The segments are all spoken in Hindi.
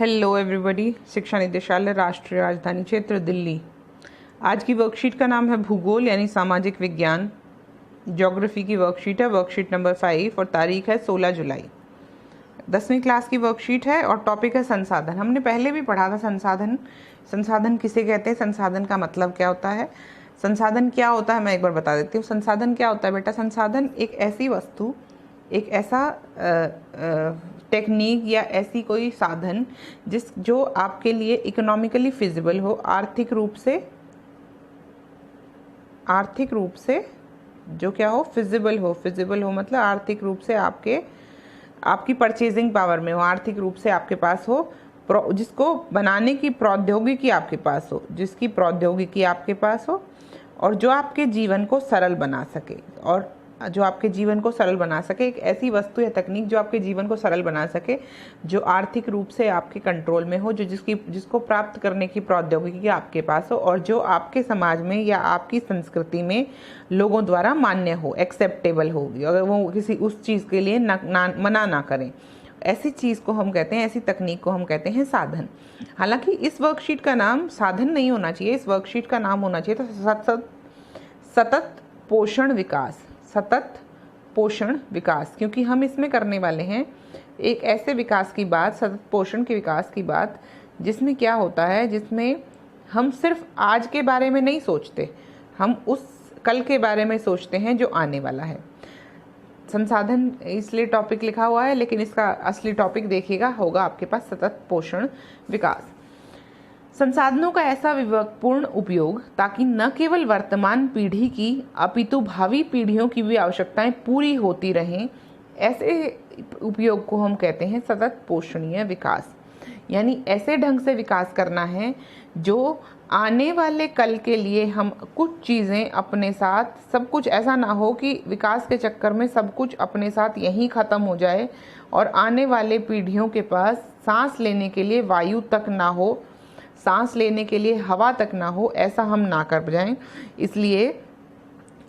Hello everybody. शिक्षा निदेशालय, राष्ट्रीय राजधानी क्षेत्र, दिल्ली। आज की वर्कशीट का नाम है भूगोल यानी सामाजिक विज्ञान। ज्योग्राफी की वर्कशीट है, वर्कशीट नंबर 5 और तारीख है 16 जुलाई। 10वीं क्लास की वर्कशीट है और टॉपिक है संसाधन। हमने पहले भी पढ़ा था संसाधन। संसाधन किसे कहते हैं, संसाधन का मतलब क्या होता है, संसाधन क्या होता है, मैं एक बार बता देती हूँ। संसाधन क्या होता है बेटा? संसाधन एक ऐसी वस्तु, एक ऐसा टेक्निक या ऐसी कोई साधन जो आपके लिए इकोनॉमिकली फिजिबल हो, आर्थिक रूप से जो क्या हो, फिजिबल हो मतलब आर्थिक रूप से आपकी परचेजिंग पावर में हो, आर्थिक रूप से आपके पास हो, जिसको बनाने की प्रौद्योगिकी आपके पास हो, जिसकी प्रौद्योगिकी आपके पास हो और जो आपके जीवन को सरल बना सके, और जो आपके जीवन को सरल बना सके। एक ऐसी वस्तु या तकनीक जो आपके जीवन को सरल बना सके, जो आर्थिक रूप से आपके कंट्रोल में हो, जिसको प्राप्त करने की प्रौद्योगिकी आपके पास हो और जो आपके समाज में या आपकी संस्कृति में लोगों द्वारा मान्य हो, एक्सेप्टेबल होगी, अगर वो किसी उस चीज़ के लिए मना ना करें। ऐसी चीज़ को हम कहते हैं, ऐसी तकनीक को हम कहते हैं साधन। हालांकि इस वर्कशीट का नाम साधन नहीं होना चाहिए, इस वर्कशीट का नाम होना चाहिए तो सतत पोषण विकास, क्योंकि हम इसमें करने वाले हैं एक ऐसे विकास की बात, सतत पोषण के विकास की बात, जिसमें क्या होता है, जिसमें हम सिर्फ आज के बारे में नहीं सोचते, हम उस कल के बारे में सोचते हैं जो आने वाला है। संसाधन इसलिए टॉपिक लिखा हुआ है, लेकिन इसका असली टॉपिक देखिएगा होगा आपके पास सतत पोषण विकास। संसाधनों का ऐसा विवेकपूर्ण उपयोग ताकि न केवल वर्तमान पीढ़ी की अपितु भावी पीढ़ियों की भी आवश्यकताएं पूरी होती रहें, ऐसे उपयोग को हम कहते हैं सतत पोषणीय विकास। यानी ऐसे ढंग से विकास करना है जो आने वाले कल के लिए हम कुछ चीज़ें अपने साथ, सब कुछ ऐसा ना हो कि विकास के चक्कर में सब कुछ अपने साथ यहीं ख़त्म हो जाए और आने वाले पीढ़ियों के पास सांस लेने के लिए वायु तक ना हो, सांस लेने के लिए हवा तक ना हो, ऐसा हम ना कर जाएं। इसलिए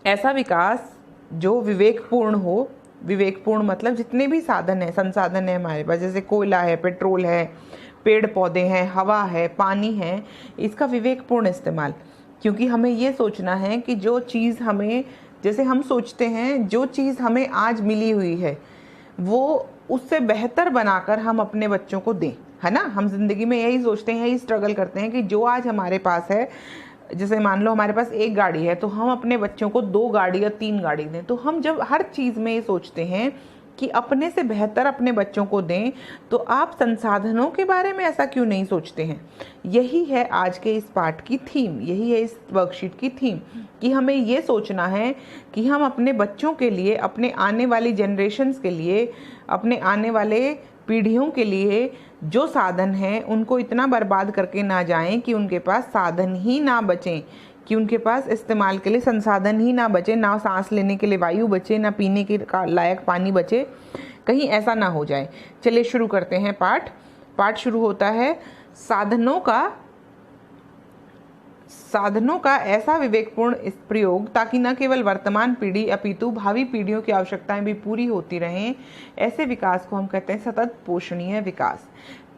ऐसा विकास जो विवेकपूर्ण हो, विवेकपूर्ण मतलब जितने भी साधन है, संसाधन है हमारे पास, जैसे कोयला है, पेट्रोल है, पेड़ पौधे हैं, हवा है, पानी है, इसका विवेकपूर्ण इस्तेमाल। क्योंकि हमें ये सोचना है कि जो चीज़ हमें, जैसे हम सोचते हैं जो चीज़ हमें आज मिली हुई है वो उससे बेहतर बनाकर हम अपने बच्चों को दें, है ना। हम जिंदगी में यही सोचते हैं, यही स्ट्रगल करते हैं कि जो आज हमारे पास है, जैसे मान लो हमारे पास एक गाड़ी है तो हम अपने बच्चों को 2 गाड़ी या 3 गाड़ी दें। तो हम जब हर चीज़ में ये सोचते हैं कि अपने से बेहतर अपने बच्चों को दें, तो आप संसाधनों के बारे में ऐसा क्यों नहीं सोचते हैं? यही है आज के इस पाठ की थीम, यही है इस वर्कशीट की थीम, कि हमें ये सोचना है कि हम अपने बच्चों के लिए, अपने आने वाली जनरेशन्स के लिए, अपने आने वाले पीढ़ियों के लिए जो साधन हैं उनको इतना बर्बाद करके ना जाएं कि उनके पास साधन ही ना बचें, कि उनके पास इस्तेमाल के लिए संसाधन ही ना बचे, ना सांस लेने के लिए वायु बचे, ना पीने के लायक पानी बचे, कहीं ऐसा ना हो जाए। चलिए शुरू करते हैं पाठ शुरू होता है साधनों का ऐसा विवेकपूर्ण इस प्रयोग ताकि न केवल वर्तमान पीढ़ी अपितु भावी पीढ़ियों की आवश्यकताएं भी पूरी होती रहें, ऐसे विकास को हम कहते हैं सतत पोषणीय विकास।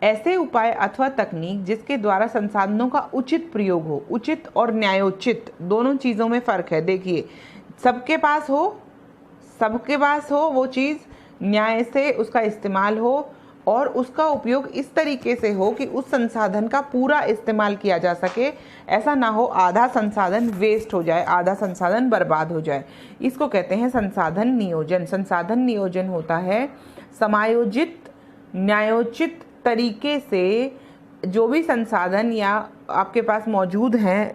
ऐसे उपाय अथवा तकनीक जिसके द्वारा संसाधनों का उचित प्रयोग हो। उचित और न्यायोचित दोनों चीज़ों में फ़र्क है। देखिए, सबके पास हो वो चीज़, न्याय से उसका इस्तेमाल हो और उसका उपयोग इस तरीके से हो कि उस संसाधन का पूरा इस्तेमाल किया जा सके। ऐसा ना हो आधा संसाधन वेस्ट हो जाए, आधा संसाधन बर्बाद हो जाए। इसको कहते हैं संसाधन नियोजन। संसाधन नियोजन होता है समायोजित, न्यायोचित तरीके से जो भी संसाधन या आपके पास मौजूद हैं,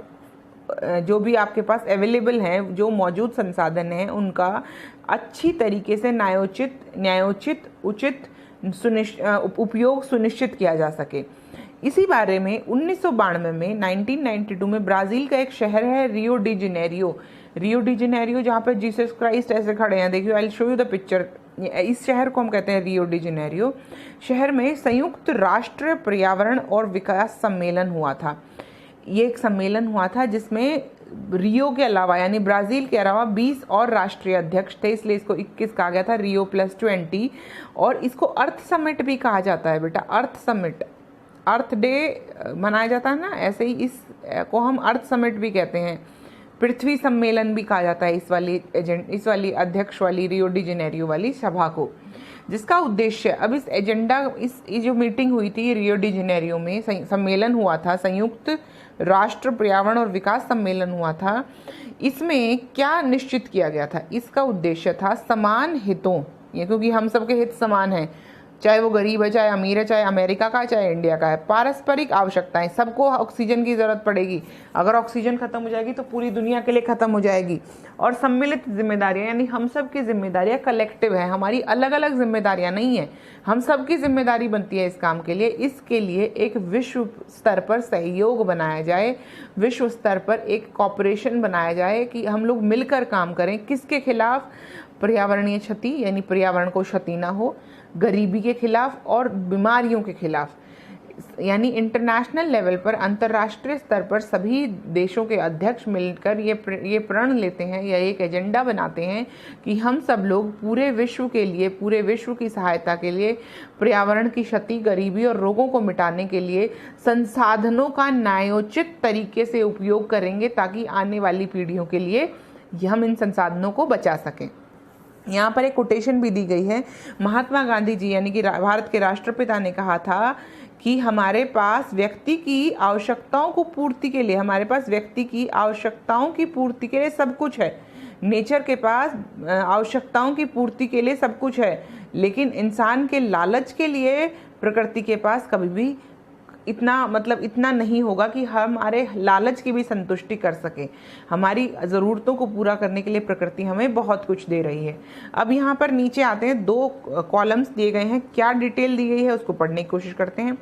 जो भी आपके पास अवेलेबल हैं, जो मौजूद संसाधन हैं, उनका अच्छी तरीके से न्यायोचित उचित उपयोग सुनिश्चित किया जा सके। इसी बारे में 1992 में 1992 में ब्राज़ील का एक शहर है रियो डी जेनेरियो, जहाँ पे जीसस क्राइस्ट ऐसे खड़े हैं। देखिए, I will show you the picture. इस शहर को हम कहते हैं रियो डी जेनेरियो। शहर में संयुक्त राष्ट्र पर्यावरण और विकास सम्मेलन हुआ था। ये एक सम्मेलन हुआ था जिसमें रियो के अलावा, यानी ब्राज़ील के अलावा 20 और राष्ट्रीय अध्यक्ष थे, इसलिए इसको 21 कहा गया था, रियो +20। और इसको अर्थ समिट भी कहा जाता है बेटा, अर्थ समिट। अर्थ डे मनाया जाता है ना, ऐसे ही इस को हम अर्थ समिट भी कहते हैं, पृथ्वी सम्मेलन भी कहा जाता है इस वाली अध्यक्ष वाली रियो डी जेनेरियो वाली सभा को, जिसका उद्देश्य अब इस एजेंडा इस जो मीटिंग हुई थी रियो डी जेनेरियो में, सम्मेलन हुआ था, संयुक्त राष्ट्र पर्यावरण और विकास सम्मेलन हुआ था, इसमें क्या निश्चित किया गया था? इसका उद्देश्य था समान हितों, ये क्योंकि हम सबके हित समान हैं, चाहे वो गरीब है, चाहे अमीर है, चाहे अमेरिका का है, चाहे इंडिया का है, पारस्परिक आवश्यकताएं, सबको ऑक्सीजन की ज़रूरत पड़ेगी, अगर ऑक्सीजन खत्म हो जाएगी तो पूरी दुनिया के लिए खत्म हो जाएगी। और सम्मिलित जिम्मेदारियां, यानी हम सब की जिम्मेदारियां कलेक्टिव है, हमारी अलग अलग जिम्मेदारियां नहीं है, हम सब की जिम्मेदारी बनती है इस काम के लिए। इसके लिए एक विश्व स्तर पर सहयोग बनाया जाए, विश्व स्तर पर एक कॉपरेशन बनाया जाए कि हम लोग मिलकर काम करें। किसके खिलाफ? पर्यावरणीय क्षति, यानी पर्यावरण को क्षति ना हो, गरीबी के खिलाफ और बीमारियों के खिलाफ, यानी इंटरनेशनल लेवल पर, अंतर्राष्ट्रीय स्तर पर सभी देशों के अध्यक्ष मिलकर ये प्रण लेते हैं या एक एजेंडा बनाते हैं कि हम सब लोग पूरे विश्व के लिए, पूरे विश्व की सहायता के लिए, पर्यावरण की क्षति, गरीबी और रोगों को मिटाने के लिए संसाधनों का न्यायोचित तरीके से उपयोग करेंगे ताकि आने वाली पीढ़ियों के लिए हम इन संसाधनों को बचा सकें। यहाँ पर एक कोटेशन भी दी गई है, महात्मा गांधी जी यानी कि भारत के राष्ट्रपिता ने कहा था कि हमारे पास व्यक्ति की आवश्यकताओं को पूर्ति के लिए, हमारे पास व्यक्ति की आवश्यकताओं की पूर्ति के लिए सब कुछ है, नेचर के पास आवश्यकताओं की पूर्ति के लिए सब कुछ है, लेकिन इंसान के लालच के लिए प्रकृति के पास कभी भी इतना नहीं होगा कि हमारे लालच की भी संतुष्टि कर सके। हमारी ज़रूरतों को पूरा करने के लिए प्रकृति हमें बहुत कुछ दे रही है। अब यहाँ पर नीचे आते हैं, 2 कॉलम्स दिए गए हैं, क्या डिटेल दी गई है उसको पढ़ने की कोशिश करते हैं।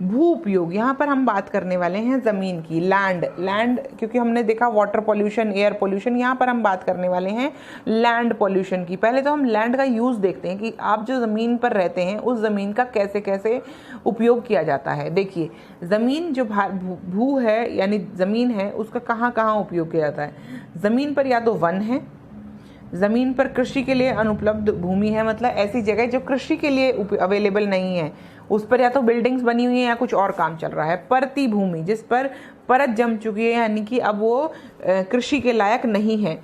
भू उपयोग, यहाँ पर हम बात करने वाले हैं ज़मीन की, लैंड, क्योंकि हमने देखा वाटर पॉल्यूशन, एयर पॉल्यूशन, यहाँ पर हम बात करने वाले हैं लैंड पॉल्यूशन की। पहले तो हम लैंड का यूज़ देखते हैं कि आप जो ज़मीन पर रहते हैं उस ज़मीन का कैसे कैसे उपयोग किया जाता है। देखिए, ज़मीन जो भू है यानी ज़मीन है, उसका कहाँ कहाँ उपयोग किया जाता है। ज़मीन पर या तो वन है, ज़मीन पर कृषि के लिए अनुपलब्ध भूमि है, मतलब ऐसी जगह जो कृषि के लिए अवेलेबल नहीं है, उस पर या तो बिल्डिंग्स बनी हुई हैं या कुछ और काम चल रहा है। परती भूमि, जिस पर परत जम चुकी है यानी कि अब वो कृषि के लायक नहीं है।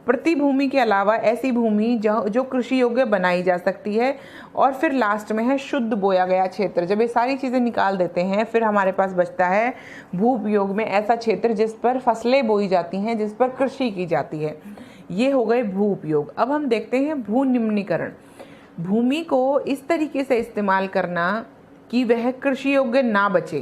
प्रति भूमि के अलावा ऐसी भूमि जो कृषि योग्य बनाई जा सकती है। और फिर लास्ट में है शुद्ध बोया गया क्षेत्र। जब ये सारी चीज़ें निकाल देते हैं फिर हमारे पास बचता है भू उपयोग में ऐसा क्षेत्र जिस पर फसलें बोई जाती हैं, जिस पर कृषि की जाती है। ये हो गए भू उपयोग। अब हम देखते हैं भू निम्नीकरण। भूमि को इस तरीके से इस्तेमाल करना कि वह कृषि योग्य ना बचे,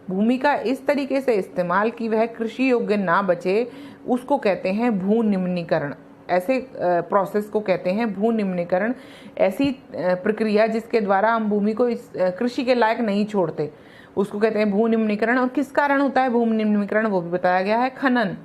भूमि का इस तरीके से इस्तेमाल कि वह कृषि योग्य ना बचे, उसको कहते हैं भू निम्नीकरण। ऐसे प्रोसेस को कहते हैं भू निम्नीकरण। ऐसी प्रक्रिया जिसके द्वारा हम भूमि को इस कृषि के लायक नहीं छोड़ते, उसको कहते हैं भू निम्नीकरण। और किस कारण होता है भू निम्नीकरण वो भी बताया गया है। खनन,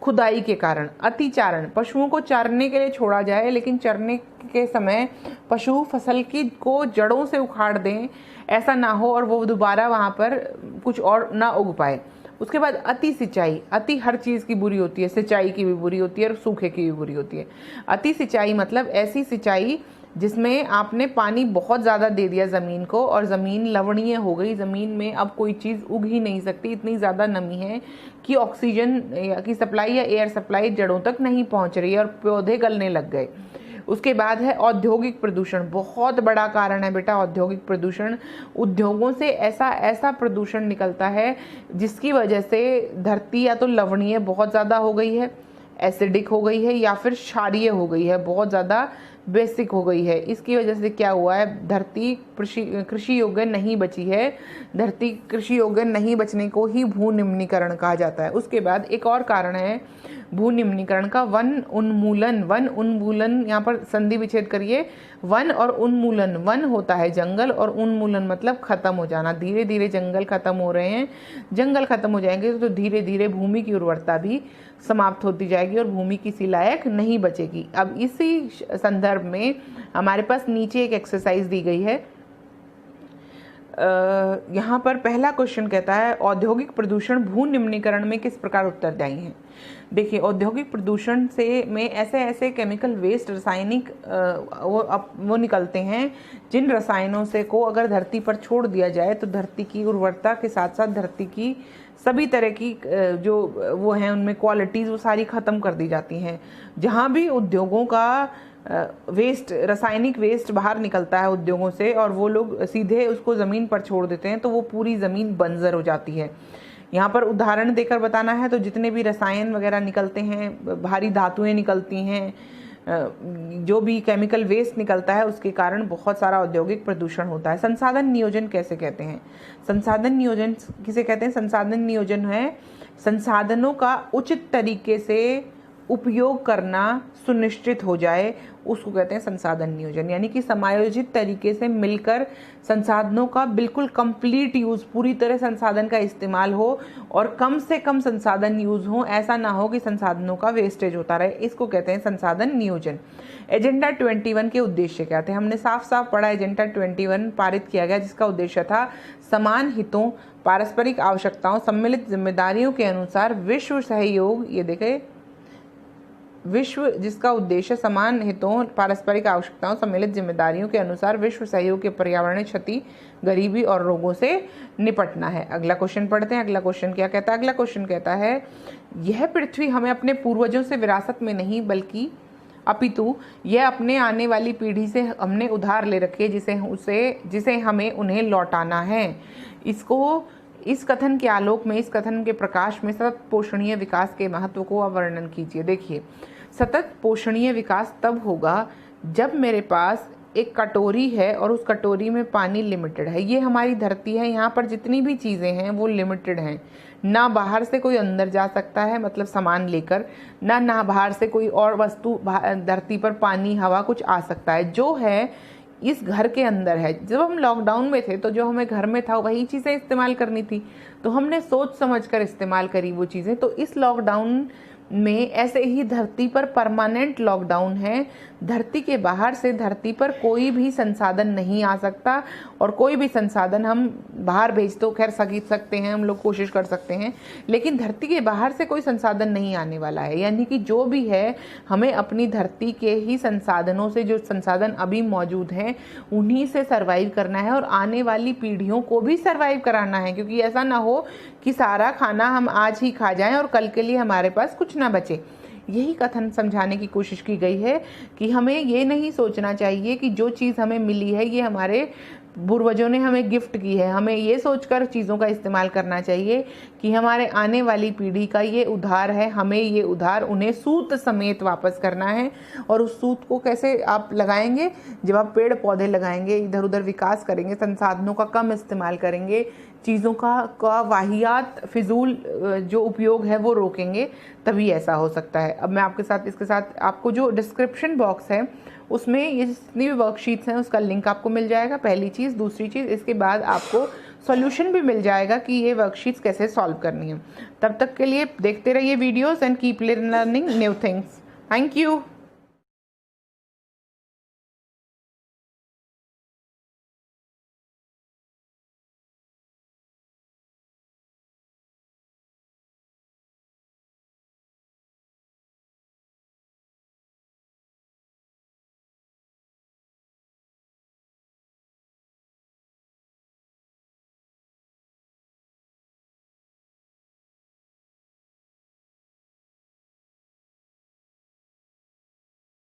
खुदाई के कारण। अतिचारण, पशुओं को चरने के लिए छोड़ा जाए लेकिन चरने के समय पशु फसल को जड़ों से उखाड़ दें, ऐसा ना हो और वो दोबारा वहाँ पर कुछ और ना उग पाए। उसके बाद अति सिंचाई। अति हर चीज़ की बुरी होती है, सिंचाई की भी बुरी होती है और सूखे की भी बुरी होती है। अति सिंचाई मतलब ऐसी सिंचाई जिसमें आपने पानी बहुत ज़्यादा दे दिया ज़मीन को और ज़मीन लवणीय हो गई, ज़मीन में अब कोई चीज़ उग ही नहीं सकती, इतनी ज़्यादा नमी है कि ऑक्सीजन की सप्लाई या एयर सप्लाई जड़ों तक नहीं पहुंच रही है और पौधे गलने लग गए। उसके बाद है औद्योगिक प्रदूषण। बहुत बड़ा कारण है बेटा औद्योगिक प्रदूषण। उद्योगों से ऐसा प्रदूषण निकलता है जिसकी वजह से धरती या तो लवणीय बहुत ज़्यादा हो गई है, एसिडिक हो गई है, या फिर क्षारीय हो गई है, बहुत ज़्यादा बेसिक हो गई है। इसकी वजह से क्या हुआ है, धरती कृषि योग्य नहीं बची है। धरती कृषि योग्य नहीं बचने को ही भू निम्नीकरण कहा जाता है। उसके बाद एक और कारण है भू निम्नीकरण का, वन उन्मूलन। वन उन्मूलन, यहाँ पर संधि विच्छेद करिए। वन और उन्मूलन, वन होता है जंगल और उन्मूलन मतलब खत्म हो जाना। धीरे धीरे जंगल खत्म हो रहे हैं, जंगल खत्म हो जाएंगे तो धीरे धीरे भूमि की उर्वरता भी समाप्त होती जाएगी और भूमि किसी लायक नहीं बचेगी। अब इसी संदर्भ में हमारे पास नीचे एक एक्सरसाइज दी गई है। यहाँ पर पहला क्वेश्चन कहता है औद्योगिक प्रदूषण भू निम्नीकरण में किस प्रकार उत्तरदायी है। देखिए, औद्योगिक प्रदूषण से में ऐसे ऐसे केमिकल वेस्ट, रासायनिक वो निकलते हैं जिन रसायनों से को अगर धरती पर छोड़ दिया जाए तो धरती की उर्वरता के साथ साथ धरती की सभी तरह की जो वो हैं उनमें क्वालिटीज़ वो सारी ख़त्म कर दी जाती हैं। जहाँ भी उद्योगों का वेस्ट, रासायनिक वेस्ट बाहर निकलता है उद्योगों से और वो लोग सीधे उसको ज़मीन पर छोड़ देते हैं तो वो पूरी ज़मीन बंजर हो जाती है। यहाँ पर उदाहरण देकर बताना है तो जितने भी रसायन वगैरह निकलते हैं, भारी धातुएं निकलती हैं, जो भी केमिकल वेस्ट निकलता है उसके कारण बहुत सारा औद्योगिक प्रदूषण होता है। संसाधन नियोजन कैसे कहते हैं? संसाधन नियोजन किसे कहते हैं? संसाधन नियोजन है संसाधनों का उचित तरीके से उपयोग करना सुनिश्चित हो जाए, उसको कहते हैं संसाधन नियोजन। यानी कि समायोजित तरीके से मिलकर संसाधनों का बिल्कुल कंप्लीट यूज़, पूरी तरह संसाधन का इस्तेमाल हो और कम से कम संसाधन यूज़ हो, ऐसा ना हो कि संसाधनों का वेस्टेज होता रहे, इसको कहते हैं संसाधन नियोजन। एजेंडा 21 के उद्देश्य क्या थे? हमने साफ साफ पढ़ा, एजेंडा 21 पारित किया गया जिसका उद्देश्य था समान हितों, पारस्परिक आवश्यकताओं, सम्मिलित जिम्मेदारियों के अनुसार विश्व सहयोग, ये देखें विश्व, जिसका उद्देश्य समान हितों, पारस्परिक आवश्यकताओं, सम्मिलित जिम्मेदारियों के अनुसार विश्व सहयोग के पर्यावरणीय क्षति, गरीबी और रोगों से निपटना है। अगला क्वेश्चन पढ़ते हैं। अगला क्वेश्चन क्या कहता है? अगला क्वेश्चन कहता है यह पृथ्वी हमें अपने पूर्वजों से विरासत में नहीं बल्कि अपितु यह अपने आने वाली पीढ़ी से हमने उधार ले रखी है, जिसे हमें उन्हें लौटाना है। इस कथन के आलोक में, इस कथन के प्रकाश में सतत पोषणीय विकास के महत्व को आप वर्णन कीजिए। देखिए, सतत पोषणीय विकास तब होगा जब मेरे पास एक कटोरी है और उस कटोरी में पानी लिमिटेड है। ये हमारी धरती है, यहाँ पर जितनी भी चीज़ें हैं वो लिमिटेड हैं। ना बाहर से कोई अंदर जा सकता है, मतलब सामान लेकर, ना बाहर से कोई और वस्तु धरती पर, पानी, हवा कुछ आ सकता है। जो है इस घर के अंदर है। जब हम लॉकडाउन में थे तो जो हमें घर में था वही चीज़ें इस्तेमाल करनी थी, तो हमने सोच समझ कर इस्तेमाल करी वो चीज़ें। तो इस लॉकडाउन में ऐसे ही धरती पर परमानेंट लॉकडाउन है। धरती के बाहर से धरती पर कोई भी संसाधन नहीं आ सकता और कोई भी संसाधन हम बाहर भेज तो खैर सकते हैं, हम लोग कोशिश कर सकते हैं, लेकिन धरती के बाहर से कोई संसाधन नहीं आने वाला है। यानी कि जो भी है हमें अपनी धरती के ही संसाधनों से, जो संसाधन अभी मौजूद हैं उन्हीं से सर्वाइव करना है और आने वाली पीढ़ियों को भी सर्वाइव कराना है। क्योंकि ऐसा ना हो कि सारा खाना हम आज ही खा जाएं और कल के लिए हमारे पास कुछ ना बचे। यही कथन समझाने की कोशिश की गई है कि हमें ये नहीं सोचना चाहिए कि जो चीज़ हमें मिली है ये हमारे पूर्वजों ने हमें गिफ्ट की है। हमें ये सोचकर चीज़ों का इस्तेमाल करना चाहिए कि हमारे आने वाली पीढ़ी का ये उधार है, हमें ये उधार उन्हें सूत समेत वापस करना है। और उस सूत को कैसे आप लगाएंगे? जब आप पेड़ पौधे लगाएंगे, इधर उधर विकास करेंगे, संसाधनों का कम इस्तेमाल करेंगे, चीज़ों का वाहियात फिजूल जो उपयोग है वो रोकेंगे, तभी ऐसा हो सकता है। अब मैं इसके साथ आपको जो डिस्क्रिप्शन बॉक्स है उसमें ये जितनी भी वर्कशीट्स हैं उसका लिंक आपको मिल जाएगा, पहली चीज़। दूसरी चीज़, इसके बाद आपको सॉल्यूशन भी मिल जाएगा कि ये वर्कशीट्स कैसे सॉल्व करनी है। तब तक के लिए देखते रहिए videos and keep learning new things. Thank you.